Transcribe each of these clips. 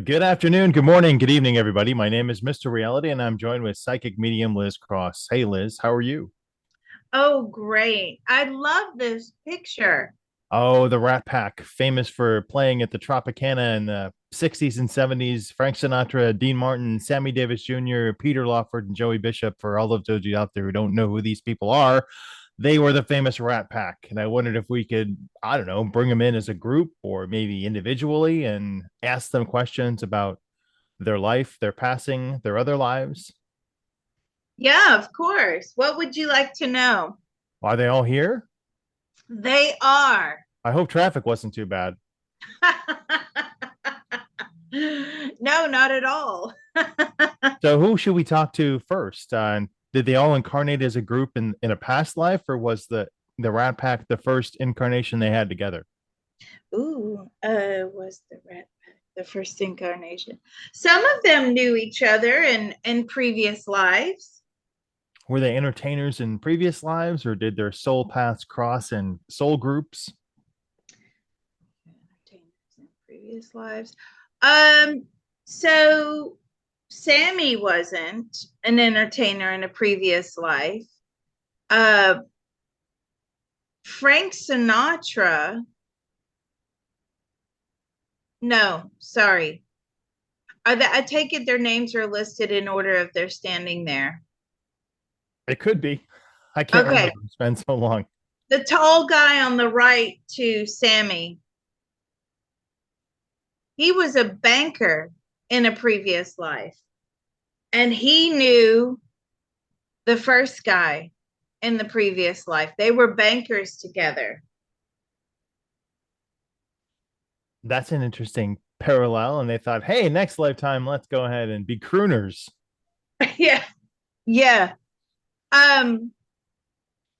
Good afternoon, good morning, good evening, everybody. My name is Mr. Reality, and I'm joined with psychic medium Liz Cross. Hey, Liz, how are you? Oh, great. I love this picture. Oh, the Rat Pack, famous for playing at the Tropicana in the 60s and 70s. Frank Sinatra, Dean Martin, Sammy Davis Jr., Peter Lawford, and Joey Bishop. For all of those of you out there who don't know who these people are, they were the famous Rat Pack. And I wondered if we could, I don't know, bring them in as a group or maybe individually and ask them questions about their life, their passing, their other lives. Yeah, of course. What would you like to know? Are they all here? They are. I hope traffic wasn't too bad. No, not at all. So who should we talk to first? Did they all incarnate as a group in a past life, or was the Rat Pack the first incarnation they had together? Ooh, was the rat pack the first incarnation? Some of them knew each other in previous lives. Were they entertainers in previous lives, or did their soul paths cross in soul groups? Entertainers in previous lives. Um, so Sammy wasn't an entertainer in a previous life. Uh, Frank Sinatra. No, sorry. I take it their names are listed in order of their standing there. It could be. I can't Okay. remember. It's been so long. The tall guy on the right to Sammy, he was a banker in a previous life. And he knew the first guy in the previous life. They were bankers together. That's an interesting parallel. And they thought, hey, next lifetime, let's go ahead and be crooners. Yeah. Yeah. Um,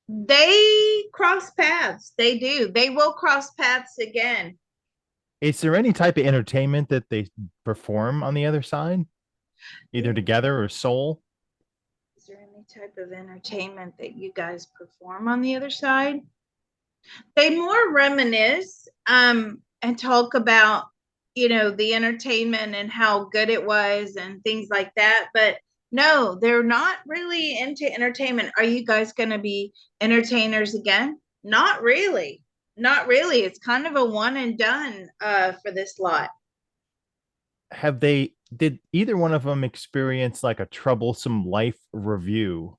they cross paths. They do. They will cross paths again. Is there any type of entertainment that they perform on the other side, either together or soul? Is there any type of entertainment that you guys perform on the other side? They more reminisce and talk about, the entertainment and how good it was and things like that. But no, they're not really into entertainment. Are you guys going to be entertainers again? Not really. Not really. It's kind of a one and done for this lot. Did either one of them experience like a troublesome life review?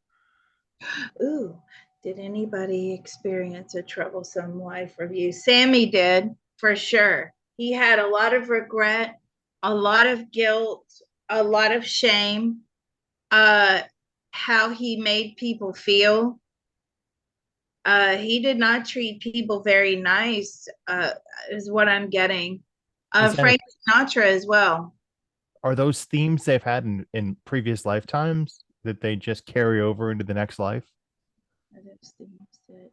Ooh, did anybody experience a troublesome life review? Sammy did, for sure. He had a lot of regret, a lot of guilt, a lot of shame, uh, how he made people feel. He did not treat people very nice, is what I'm getting. Is that Frank Sinatra as well. Are those themes they've had in previous lifetimes that they just carry over into the next life? Are those things that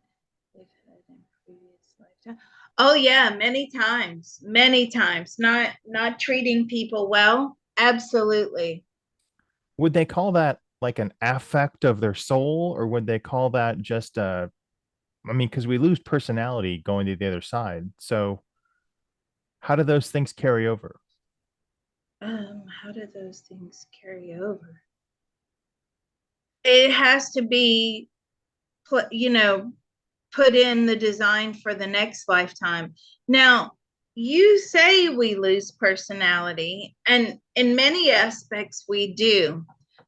they've had in previous lifetime? Oh yeah, many times. Not treating people well. Absolutely. Would they call that like an affect of their soul, or would they call that just I mean, because we lose personality going to the other side. So how do those things carry over? How do those things carry over? It has to be put, put in the design for the next lifetime. Now, you say we lose personality, and in many aspects we do,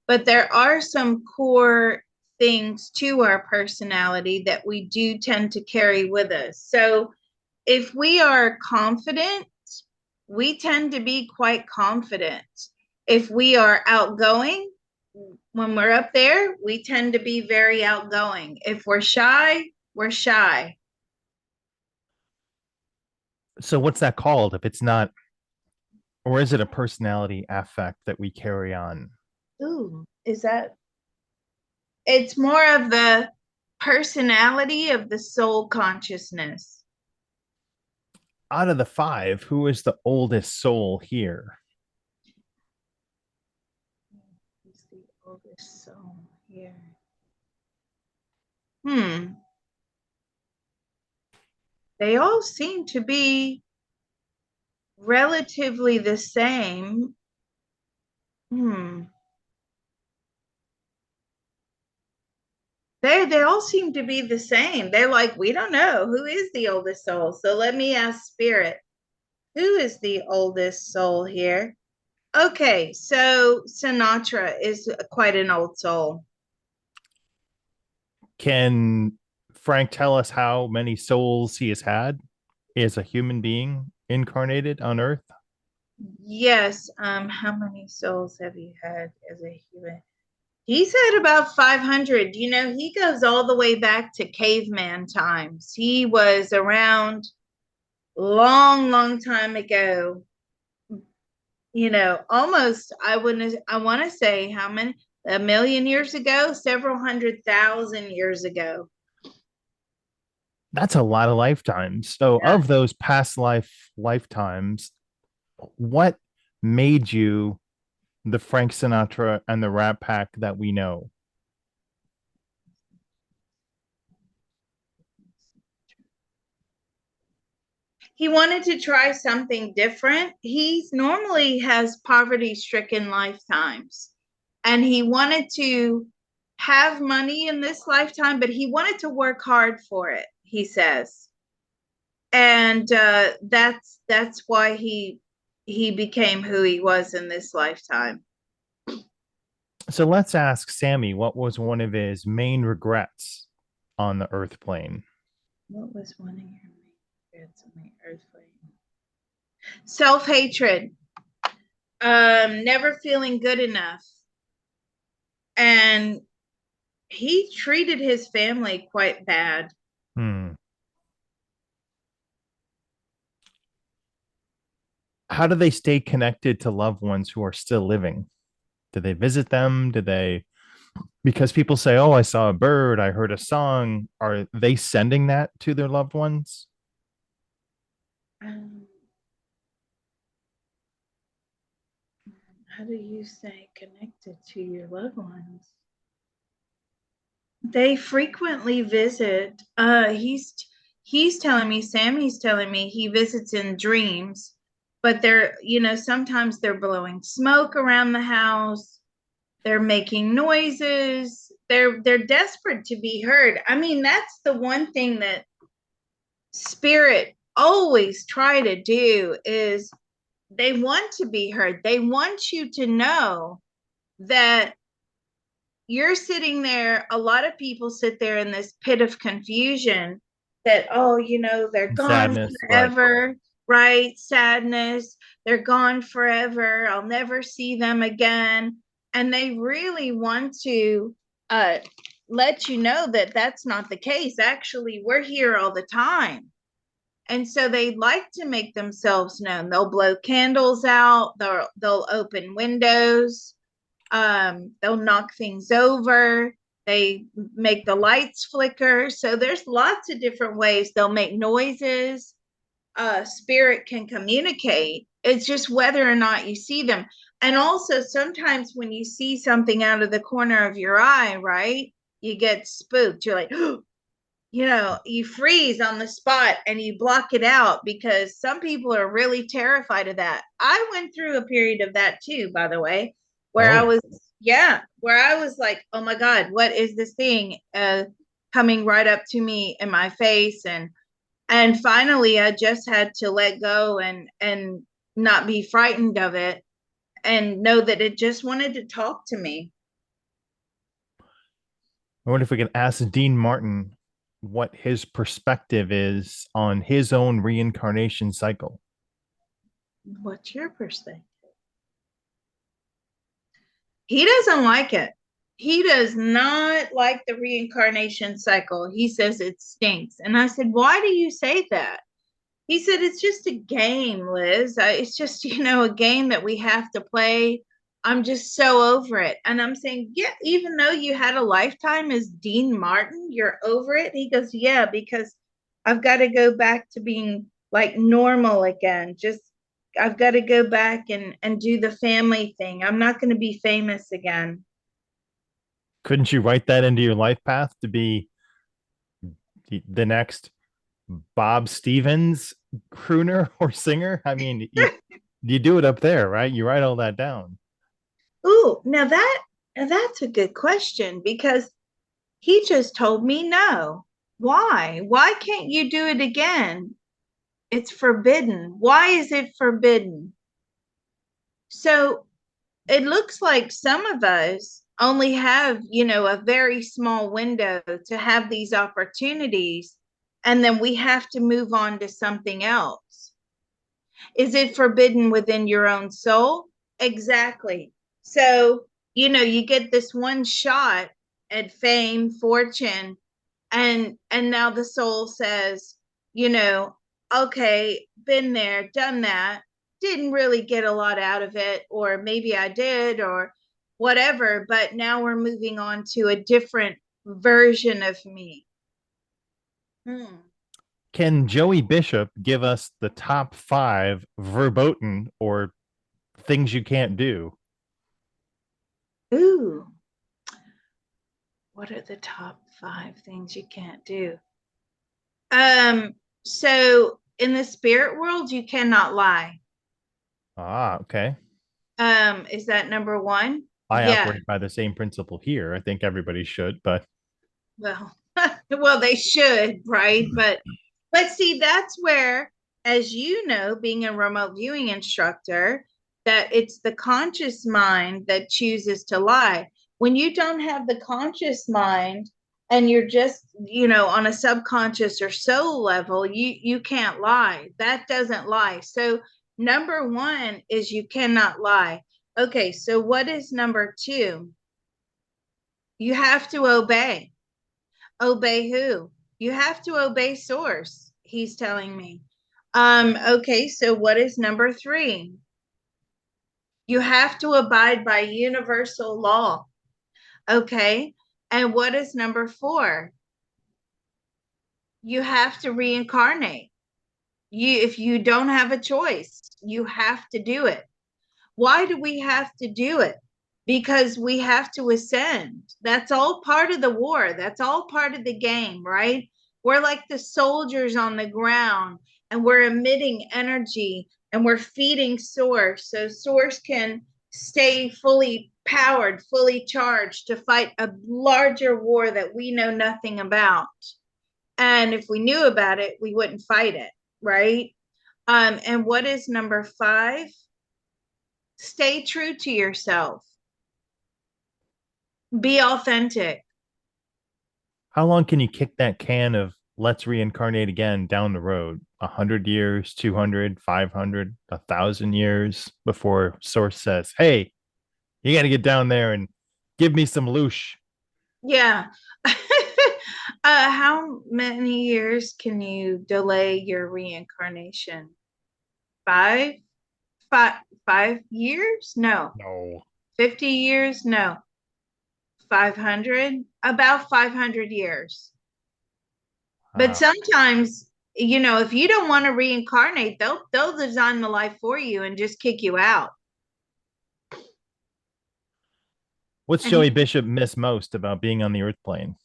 but there are some core things to our personality that we do tend to carry with us. So, if we are confident, we tend to be quite confident. If we are outgoing, when we're up there, we tend to be very outgoing. If we're shy, we're shy. So what's that called if it's not, or is it a personality affect that we carry on? Ooh, is that? It's more of the personality of the soul consciousness. out of the five, who is the oldest soul here? Who's the oldest soul here? Hmm. They all seem to be relatively the same. Hmm. They all seem to be the same. They're like, we don't know who is the oldest soul. So let me ask Spirit, who is the oldest soul here? Okay, so Sinatra is quite an old soul. Can Frank tell us how many souls he has had as a human being incarnated on Earth? Yes. How many souls have you had as a human? He said about 500. You know, he goes all the way back to caveman times. He was around long, long time ago. You know, almost I want to say how many, a million years ago, several 100,000 years ago. That's a lot of lifetimes. So, Yeah. of those past lifetimes, what made you the Frank Sinatra and the Rat Pack that we know? He wanted to try something different. He normally has poverty stricken lifetimes, and he wanted to have money in this lifetime, but he wanted to work hard for it, he says. And that's why he became who he was in this lifetime. So, let's ask Sammy what was one of his main regrets on the Earth plane? What was one of your regrets on the earth plane? Self-hatred, never feeling good enough, and he treated his family quite bad. Hmm. How do they stay connected to loved ones who are still living? Do they visit them? Do they, because people say, oh, I saw a bird, I heard a song. Are they sending that to their loved ones? Um, how do you stay connected to your loved ones? They frequently visit. He's telling me, Sammy's telling me he visits in dreams, but they're, you know, sometimes they're blowing smoke around the house. They're making noises. They're desperate to be heard. I mean, that's the one thing that spirit always try to do is they want to be heard. They want you to know that you're sitting there. A lot of people sit there in this pit of confusion that, oh, you know, they're gone Sadness, right? forever, right? Sadness, they're gone forever. I'll never see them again. And they really want to uh, let you know that that's not the case. Actually, we're here all the time. And so they like to make themselves known. They'll blow candles out, they'll open windows, they'll knock things over, they make the lights flicker. So there's lots of different ways they'll make noises. Spirit can communicate. It's just whether or not you see them. And also, sometimes when you see something out of the corner of your eye, right, you get spooked. You're like, you know, you freeze on the spot and you block it out because some people are really terrified of that. I went through a period of that too, by the way, where I Oh, was, yeah, where I was like, oh my God, what is this thing coming right up to me in my face? And finally I just had to let go and not be frightened of it and know that it just wanted to talk to me. I wonder if we can ask Dean Martin what his perspective is on his own reincarnation cycle. What's your perspective? He doesn't like it. He does not like the reincarnation cycle. He says it stinks. And I said, why do you say that? He said, it's just a game, Liz. It's just, you know, a game that we have to play. I'm just so over it. And I'm saying, yeah, even though you had a lifetime as Dean Martin, you're over it. He goes, yeah, because I've got to go back to being like normal again. Just I've got to go back and do the family thing. I'm not going to be famous again. Couldn't you write that into your life path to be the next Bob Stevens crooner or singer? I mean, you do it up there, right? You write all that down. Ooh, now that's a good question because he just told me no. Why? Why can't you do it again? It's forbidden. Why is it forbidden? So it looks like some of us only have, a very small window to have these opportunities, and then we have to move on to something else. Is it forbidden within your own soul? Exactly. So, you get this one shot at fame, fortune, and now the soul says, you know, okay, been there, done that, didn't really get a lot out of it, or maybe I did, or whatever, but now we're moving on to a different version of me. Hmm. Can Joey Bishop give us the top five verboten or things you can't do? Ooh, what are the top 5 things you can't do? So in the spirit world, you cannot lie. Ah, okay. Is that number one? I Yeah. operate by the same principle here. I think everybody should, but Well, well, they should, right? But see, that's where, as you know, being a remote viewing instructor, that it's the conscious mind that chooses to lie. When you don't have the conscious mind and you're just, on a subconscious or soul level, you can't lie. That doesn't lie. So number one is you cannot lie. Okay, so what is number two? You have to obey. Obey who? You have to obey source, he's telling me. Okay, so what is number three? You have to abide by universal law. Okay. And what is number four? You have to reincarnate. If you don't have a choice, you have to do it. Why do we have to do it? Because we have to ascend. That's all part of the war. That's all part of the game, right? We're like the soldiers on the ground and we're emitting energy and we're feeding source so source can stay fully powered, fully charged to fight a larger war that we know nothing about. And if we knew about it, we wouldn't fight it, right? And what is number five? Stay true to yourself. Be authentic. how long can you kick that can of let's reincarnate again down the road? 100 years, 200, 500, 1,000 years before Source says, "Hey, you got to get down there and give me some loosh." Yeah. How many years can you delay your reincarnation? Five? 5 years? No. No. 50 years? No. 500? About 500 years. But Wow. sometimes, if you don't want to reincarnate, they'll design the life for you and just kick you out. What's And he Joey Bishop miss most about being on the Earth plane?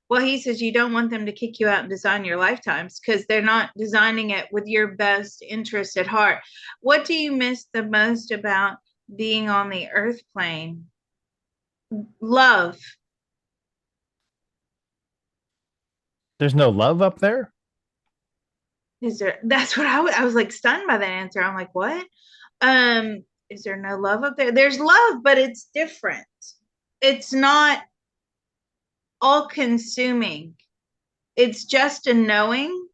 Well, he says you don't want them to kick you out and design your lifetimes because they're not designing it with your best interest at heart. What do you miss the most about being on the earth plane? Love. There's no love up there? Is there? That's what I was like stunned by that answer. I'm like, what? Um, is there no love up there? There's love, but it's different. It's not all consuming. It's just a knowing.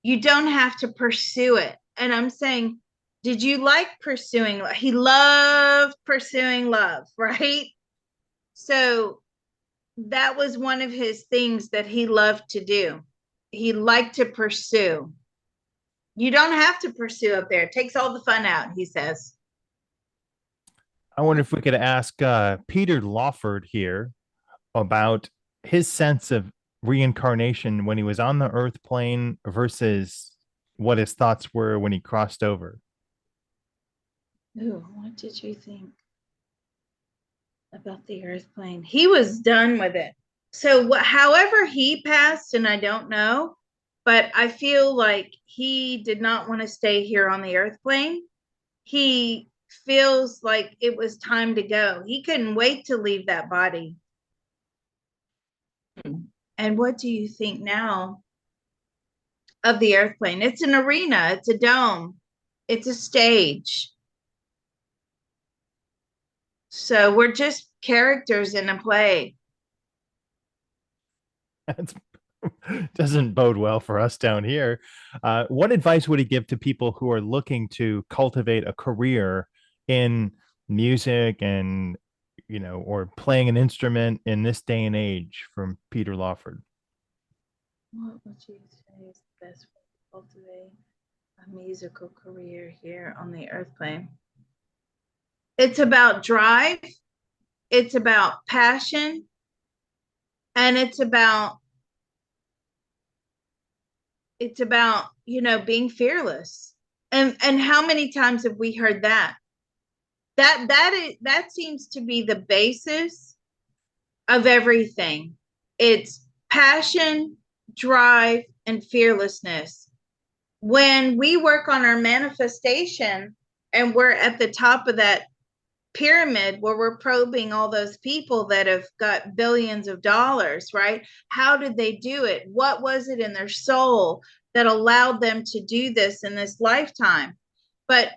You don't have to pursue it. And I'm saying, did you like pursuing? He loved pursuing love, right? So that was one of his things that he loved to do. He liked to pursue. You don't have to pursue up there. It takes all the fun out, he says. I wonder if we could ask Peter Lawford here about his sense of reincarnation when he was on the earth plane versus what his thoughts were when he crossed over? Ooh, what did you think about the earth plane? He was done with it. So however he passed, and I don't know, but I feel like he did not want to stay here on the earth plane. He feels like it was time to go. He couldn't wait to leave that body. And what do you think now of the earth plane? It's an arena, it's a dome, it's a stage. So we're just characters in a play. That doesn't bode well for us down here. What advice would he give to people who are looking to cultivate a career in music and, or playing an instrument in this day and age from Peter Lawford? What would you say is the best way to cultivate a musical career here on the earth plane? It's about drive, it's about passion, and it's about being fearless. And how many times have we heard that? That seems to be the basis of everything. It's passion, drive, and fearlessness. When we work on our manifestation and we're at the top of that pyramid where we're probing all those people that have got billions of dollars, right? How did they do it? What was it in their soul that allowed them to do this in this lifetime? But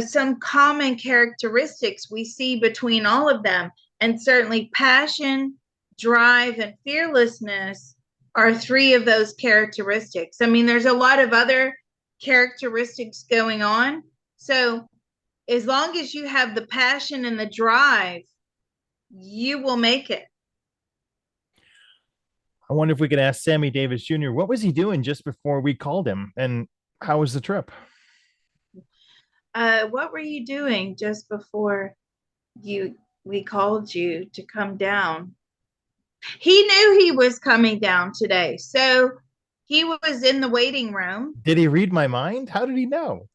some common characteristics we see between all of them, and certainly passion, drive, and fearlessness are three of those characteristics. I mean, there's a lot of other characteristics going on. So as long as you have the passion and the drive, you will make it. I wonder if we could ask Sammy Davis Jr. what was he doing just before we called him, and how was the trip? What were you doing just before we called you to come down? He knew he was coming down today, so he was in the waiting room. Did he read my mind? How did he know?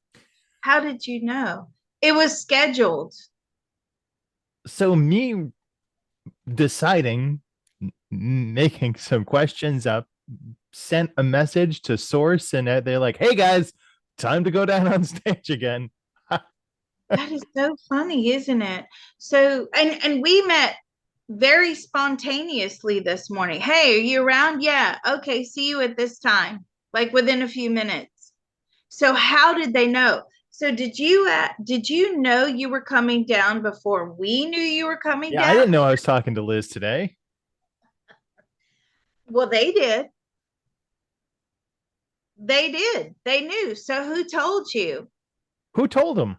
How did you know? It was scheduled. So me deciding, making some questions up, sent a message to source, and they're like, "Hey guys, time to go down on stage again." That is so funny, isn't it? So, and we met very spontaneously this morning. Hey, are you around? Yeah. Okay, see you at this time, like within a few minutes. So how did they know? So did you know you were coming down before we knew you were coming Yeah, I down? didn't know I was talking to Liz today. Well, they did. They did. They knew. So who told you? Who told him?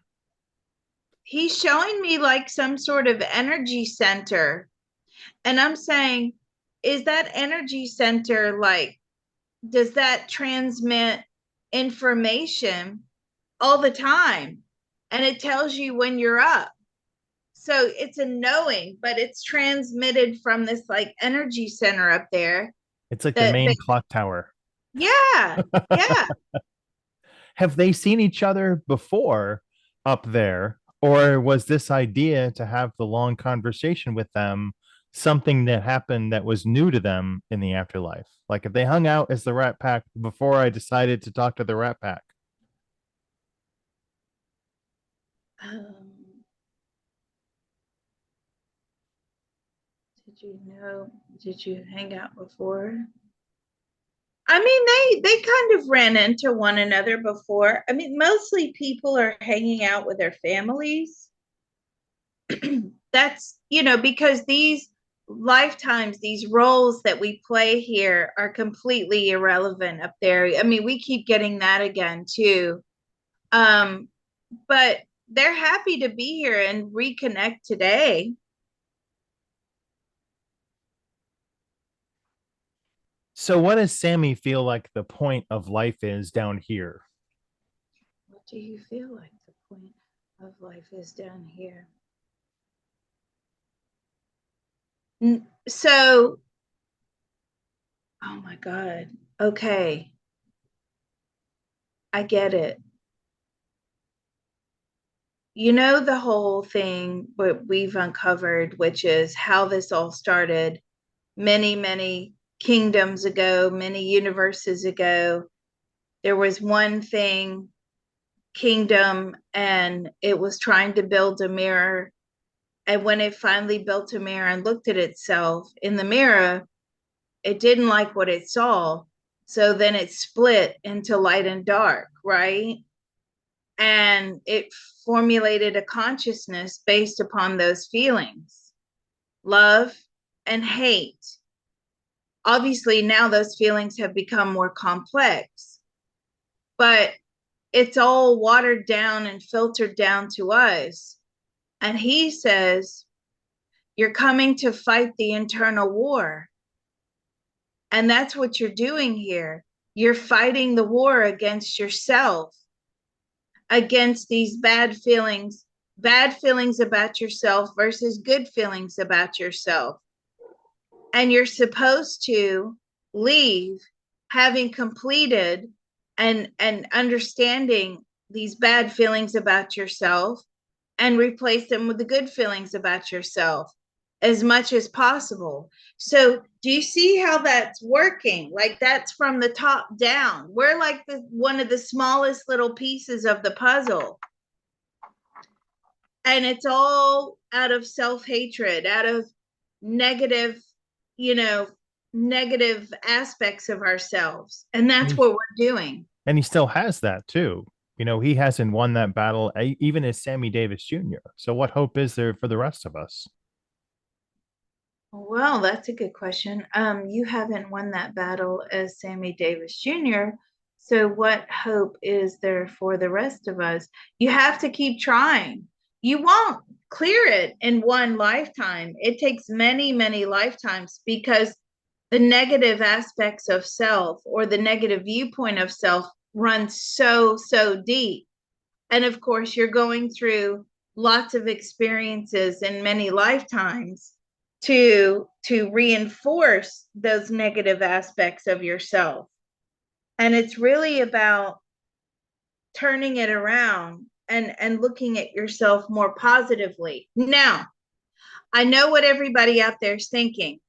He's showing me like some sort of energy center. And I'm saying, is that energy center like, does that transmit information all the time? And it tells you when you're up. So it's a knowing, but it's transmitted from this like energy center up there. It's like the That main clock tower. yeah, yeah. Have they seen each other before up there? Or was this idea to have the long conversation with them something that happened that was new to them in the afterlife? Like if they hung out as the Rat Pack before I decided to talk to the Rat Pack. Um, did you know? Did you hang out before? I mean, they kind of ran into one another before. I mean, mostly people are hanging out with their families. That's, because these lifetimes, these roles that we play here are completely irrelevant up there. I mean, we keep getting that again too. Um, but they're happy to be here and reconnect today. So, what does Sammy feel like the point of life is down here? What do you feel like the point of life is down here? So Oh my God. Okay. I get it. You know, the whole thing what we've uncovered, which is how this all started many, many kingdoms ago, many universes ago. There was one thing, kingdom, and it was trying to build a mirror. And when it finally built a mirror and looked at itself in the mirror, it didn't like what it saw. So then it split into light and dark, right? And it formulated a consciousness based upon those feelings, love and hate. Obviously, now those feelings have become more complex, but it's all watered down and filtered down to us. And he says, you're coming to fight the internal war. And that's what you're doing here. You're fighting the war against yourself, against these bad feelings about yourself versus good feelings about yourself. And you're supposed to leave having completed and understanding these bad feelings about yourself and replace them with the good feelings about yourself as much as possible. So, do you see how that's working? Like that's from the top down. We're like the one of the smallest little pieces of the puzzle. And it's all out of self-hatred, out of negative, you know, negative aspects of ourselves. And And that's he what we're doing. and he still has that too. You know, he hasn't won that battle, even as Sammy Davis Jr. So what hope is there for the rest of us? Well, that's a good question. You haven't won that battle as Sammy Davis Jr. So what hope is there for the rest of us? You have to keep trying. You won't clear it in one lifetime. It takes many, many lifetimes because the negative aspects of self or the negative viewpoint of self runs so, so deep. And of course, you're going through lots of experiences in many lifetimes to reinforce those negative aspects of yourself. And it's really about turning it around and looking at yourself more positively. Now, I know what everybody out there is thinking.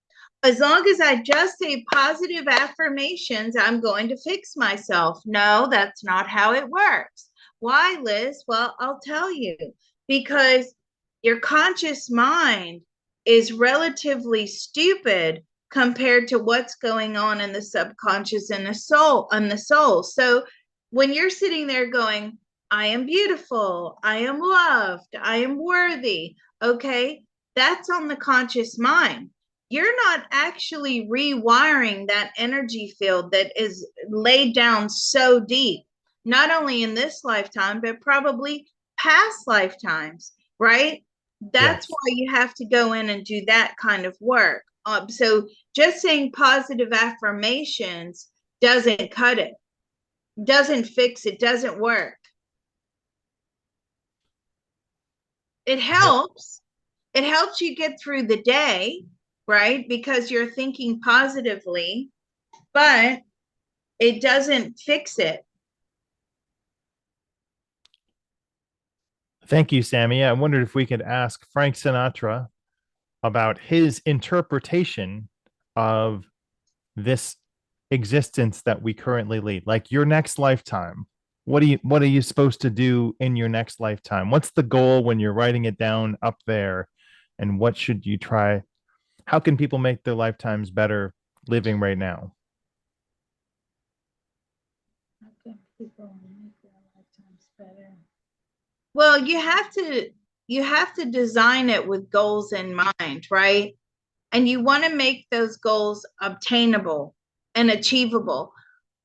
As long as I just say positive affirmations, I'm going to fix myself. No, that's not how it works. Why, Liz? Well, I'll tell you. Because your conscious mind is relatively stupid compared to what's going on in the subconscious and the soul. So when you're sitting there going, I am beautiful, I am loved, I am worthy, okay, that's on the conscious mind. You're not actually rewiring that energy field that is laid down so deep, not only in this lifetime, but probably past lifetimes, right? That's Yes. why you have to go in and do that kind of work. So just saying positive affirmations doesn't cut it, doesn't fix it, doesn't work. It helps. It helps you get through the day, right? Because you're thinking positively, but it doesn't fix it. Thank you, Sammy. I wondered if we could ask Frank Sinatra about his interpretation of this existence that we currently lead. Like your next lifetime. What are you supposed to do in your next lifetime? What's the goal when you're writing it down up there? And what should you try? How can people make their lifetimes better living right now? Okay, people make their lifetimes better. Well, you have to design it with goals in mind, right? And you want to make those goals obtainable and achievable.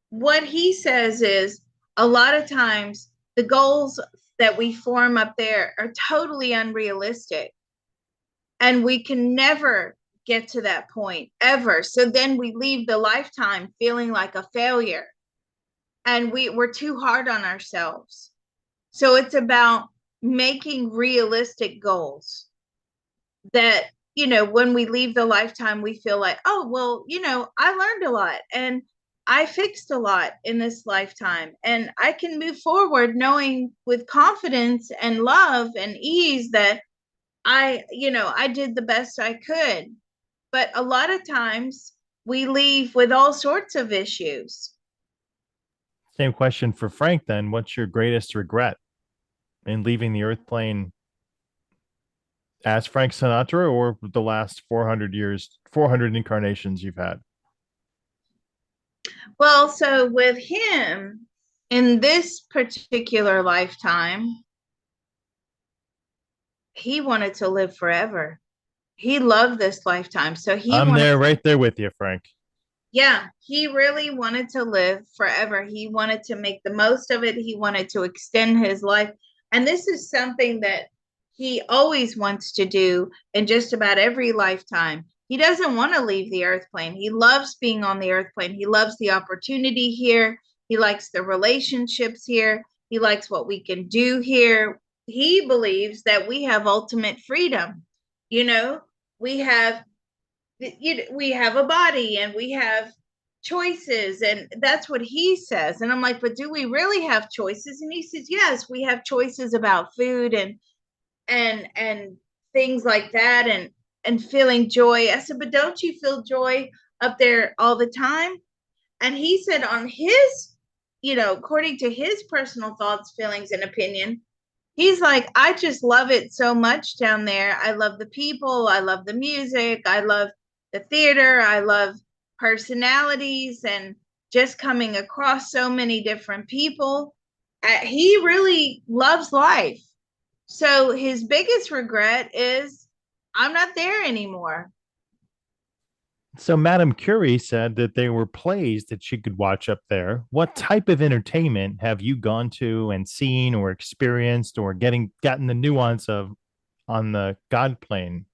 What he says is a lot of times the goals that we form up there are totally unrealistic and we can never get to that point ever. So then we leave the lifetime feeling like a failure and we're too hard on ourselves. So it's about making realistic goals that when we leave the lifetime, we feel like, oh, well, I learned a lot and I fixed a lot in this lifetime. And I can move forward knowing with confidence and love and ease that I did the best I could. But a lot of times we leave with all sorts of issues. Same question for Frank then. What's your greatest regret in leaving the earth plane as Frank Sinatra, or the last 400 years, 400 incarnations you've had? Well, so with him in this particular lifetime, he wanted to live forever. He loved this lifetime. So he I'm wanted, there, right there with you, Frank. yeah, he really wanted to live forever. He wanted to make the most of it. He wanted to extend his life. And this is something that he always wants to do in just about every lifetime. He doesn't want to leave the earth plane. He loves being on the earth plane. He loves the opportunity here. He likes the relationships here. He likes what we can do here. He believes that we have ultimate freedom. You know, we have we have a body and we have choices, and that's what he says. And I'm like, but do we really have choices? And he says, yes, we have choices about food and things like that, and feeling joy. I said, but don't you feel joy up there all the time? And he said on his, according to his personal thoughts, feelings, and opinion, he's like, I just love it so much down there. I love the people. I love the music. I love the theater. I love personalities and just coming across so many different people. He really loves life. So his biggest regret is I'm not there anymore. So Madame Curie said that there were plays that she could watch up there. What type of entertainment have you gone to and seen or experienced or gotten the nuance of on the God plane?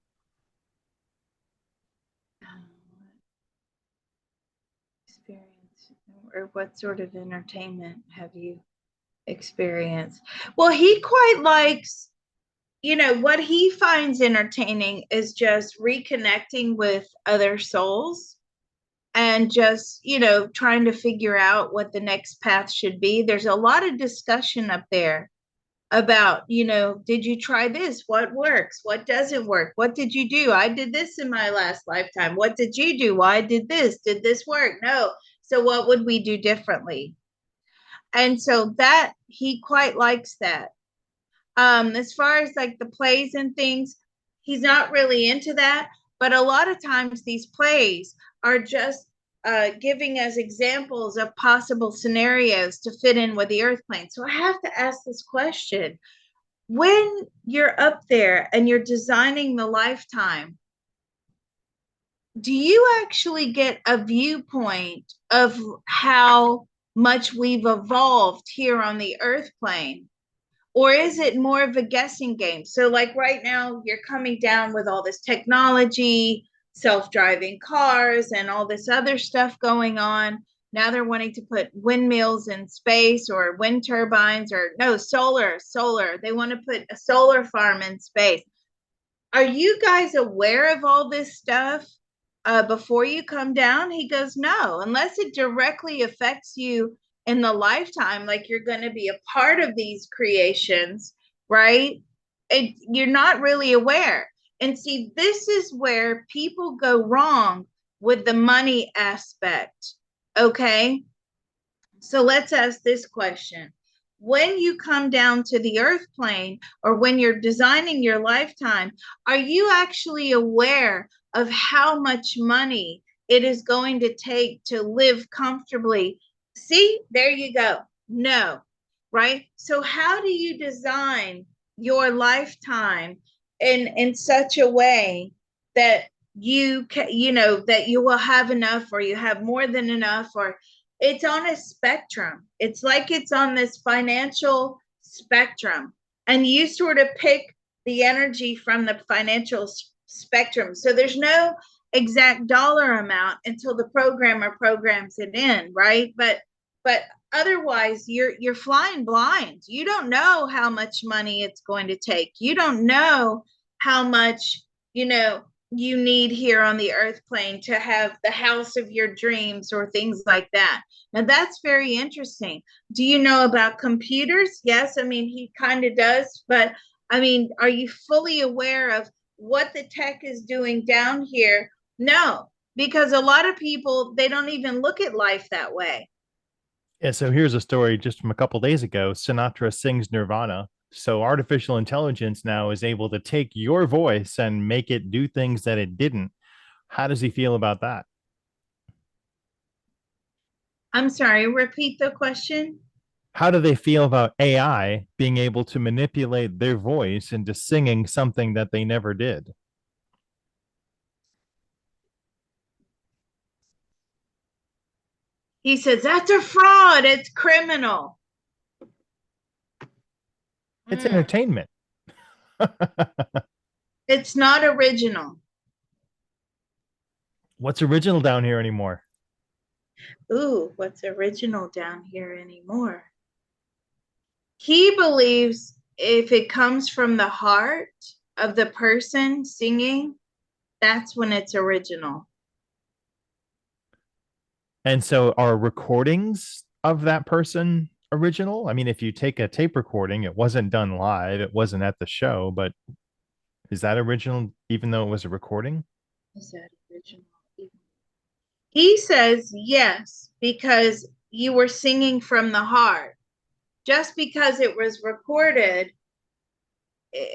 Experience, or what sort of entertainment have you experienced? Well, he quite likes, what he finds entertaining is just reconnecting with other souls and just, trying to figure out what the next path should be. There's a lot of discussion up there about, did you try this? What works? What doesn't work? What did you do? I did this in my last lifetime. What did you do? Why did this? Did this work? No. So what would we do differently? And so that he quite likes that. As far as like the plays and things, he's not really into that. But a lot of times these plays are just giving us examples of possible scenarios to fit in with the earth plane. So I have to ask this question. When you're up there and you're designing the lifetime, do you actually get a viewpoint of how much we've evolved here on the earth plane? Or is it more of a guessing game? So, like right now, you're coming down with all this technology, self-driving cars, and all this other stuff going on. Now they're wanting to put windmills in space, or wind turbines, or no, solar. They want to put a solar farm in space. Are you guys aware of all this stuff before you come down? He goes, no, unless it directly affects you in the lifetime, like you're going to be a part of these creations, right? You're not really aware. And see, this is where people go wrong with the money aspect. Okay. So let's ask this question. When you come down to the earth plane, or when you're designing your lifetime, are you actually aware of how much money it is going to take to live comfortably? See, there you go. No, right? So how do you design your lifetime in such a way that that you will have enough, or you have more than enough, or it's on a spectrum. It's like it's on this financial spectrum, and you sort of pick the energy from the financial spectrum. So there's no exact dollar amount until the programmer programs it in, right? But otherwise you're flying blind. You don't know how much money it's going to take. You don't know how much, you know, you need here on the earth plane to have the house of your dreams or things like that. Now, that's very interesting. Do you know about computers? Yes. I mean, he kind of does, but I mean, are you fully aware of what the tech is doing down here? No, because a lot of people, they don't even look at life that way. Yeah, so here's a story just from a couple days ago. Sinatra sings Nirvana. So artificial intelligence now is able to take your voice and make it do things that it didn't. How does he feel about that? I'm sorry, repeat the question. How do they feel about AI being able to manipulate their voice into singing something that they never did? He says, that's a fraud. It's criminal. It's Mm, entertainment. it's not original. What's original down here anymore? Ooh, what's original down here anymore? He believes if it comes from the heart of the person singing, that's when it's original. And so are recordings of that person original? I mean, if you take a tape recording, it wasn't done live, it wasn't at the show, but is that original even though it was a recording? Is that original? He says yes, because you were singing from the heart. Just because it was recorded,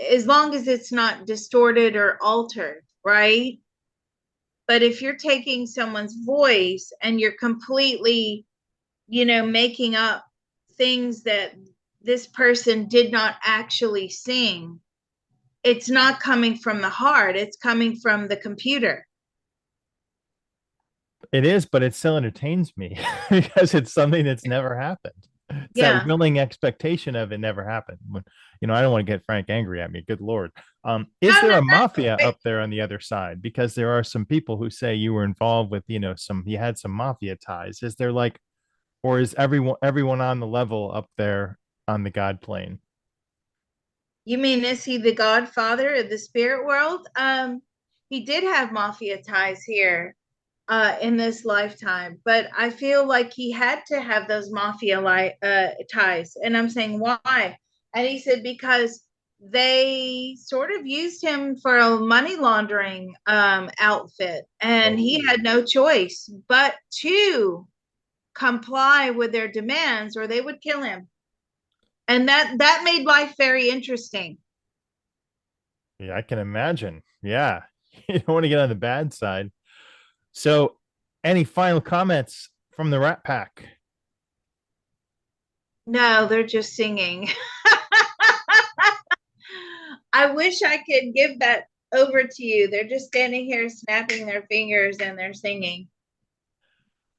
as long as it's not distorted or altered, right? But if you're taking someone's voice and you're completely, making up things that this person did not actually sing, it's not coming from the heart, it's coming from the computer. It is, but it still entertains me because it's something that's never happened. It's that Yeah. willing expectation of it never happened. When, I don't want to get Frank angry at me. Good Lord. Is No, there no, a mafia no. up there on the other side? Because there are some people who say you were involved with, you had some mafia ties. Is there like, or is everyone on the level up there on the God plane? You mean, is he the godfather of the spirit world? He did have mafia ties here in this lifetime, but I feel like he had to have those ties. And I'm saying, why? And he said, because they sort of used him for a money laundering outfit, and he Oh, had no choice but to comply with their demands, or they would kill him. And that made life very interesting. yeah, I can imagine. Yeah. You don't want to get on the bad side. So, any final comments from the Rat Pack? No, they're just singing. I wish I could give that over to you. They're just standing here snapping their fingers and they're singing.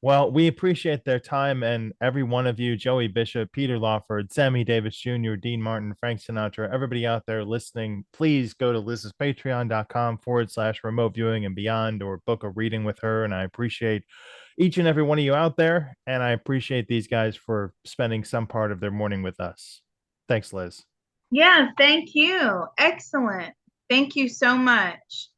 Well, we appreciate their time and every one of you, Joey Bishop, Peter Lawford, Sammy Davis Jr., Dean Martin, Frank Sinatra, everybody out there listening, please go to Liz's patreon.com/remote viewing and beyond or book a reading with her. And I appreciate each and every one of you out there. And I appreciate these guys for spending some part of their morning with us. Thanks, Liz. Yeah, thank you. Excellent. Thank you so much.